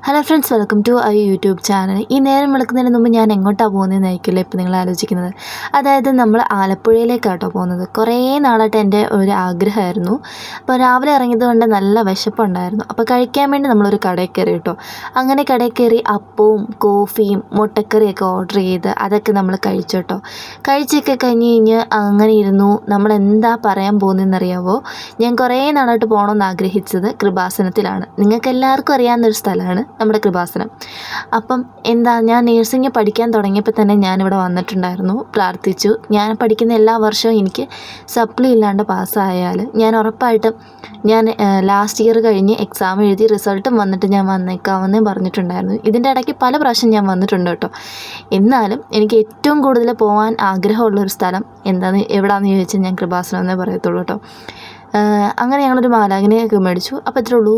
Hello friends, welcome to I YouTube channel. ഈ നേരം വിളക്കുന്നതിന് മുമ്പ് ഞാൻ എങ്ങോട്ടാണ് പോകുന്നതെന്ന് ആയിരിക്കില്ല ഇപ്പോൾ നിങ്ങൾ ആലോചിക്കുന്നത്. അതായത് നമ്മൾ ആലപ്പുഴയിലേക്കാട്ടോ പോകുന്നത്. കുറേ നാളായിട്ട് എൻ്റെ ഒരു ആഗ്രഹമായിരുന്നു. അപ്പോൾ രാവിലെ ഇറങ്ങിയത് കൊണ്ട് നല്ല വിശപ്പുണ്ടായിരുന്നു. അപ്പോൾ കഴിക്കാൻ വേണ്ടി നമ്മളൊരു കടയിൽ കയറി കേട്ടോ. അങ്ങനെ കടയിൽ കയറി അപ്പവും കോഫിയും മുട്ടക്കറിയൊക്കെ ഓർഡർ ചെയ്ത് അതൊക്കെ നമ്മൾ കഴിച്ചു കേട്ടോ. കഴിച്ചൊക്കെ കഴിഞ്ഞ് അങ്ങനെ ഇരുന്നു. നമ്മൾ എന്താ പറയാൻ പോകുന്നതെന്നറിയാവോ? ഞാൻ കുറേ നാളായിട്ട് പോകണമെന്ന് ആഗ്രഹിച്ചത് കൃപാസനത്തിലാണ്. നിങ്ങൾക്ക് എല്ലാവർക്കും അറിയാവുന്നൊരു സ്ഥലമാണ് നമ്മുടെ കൃപാസനം. അപ്പം ഞാൻ നേഴ്സിംഗ് പഠിക്കാൻ തുടങ്ങിയപ്പോൾ തന്നെ ഞാനിവിടെ വന്നിട്ടുണ്ടായിരുന്നു, പ്രാർത്ഥിച്ചു. ഞാൻ പഠിക്കുന്ന എല്ലാ വർഷവും എനിക്ക് സപ്ലി ഇല്ലാണ്ട് പാസ്സായാൽ ഞാൻ ഉറപ്പായിട്ടും ലാസ്റ്റ് ഇയർ കഴിഞ്ഞ് എക്സാം എഴുതി റിസൾട്ടും വന്നിട്ട് ഞാൻ വന്നേക്കാമെന്നേ പറഞ്ഞിട്ടുണ്ടായിരുന്നു. ഇതിൻ്റെ ഇടയ്ക്ക് പല പ്രാവശ്യം ഞാൻ വന്നിട്ടുണ്ട് കേട്ടോ. എന്നാലും എനിക്ക് ഏറ്റവും കൂടുതൽ പോകാൻ ആഗ്രഹമുള്ളൊരു സ്ഥലം എവിടെയാണെന്ന് ചോദിച്ചാൽ ഞാൻ കൃപാസനം എന്നേ പറയത്തുള്ളൂ കേട്ടോ. അങ്ങനെ ഞങ്ങളൊരു മാലാഖിനെയൊക്കെ മേടിച്ചു. അപ്പോൾ ഇത്രേ ഉള്ളൂ.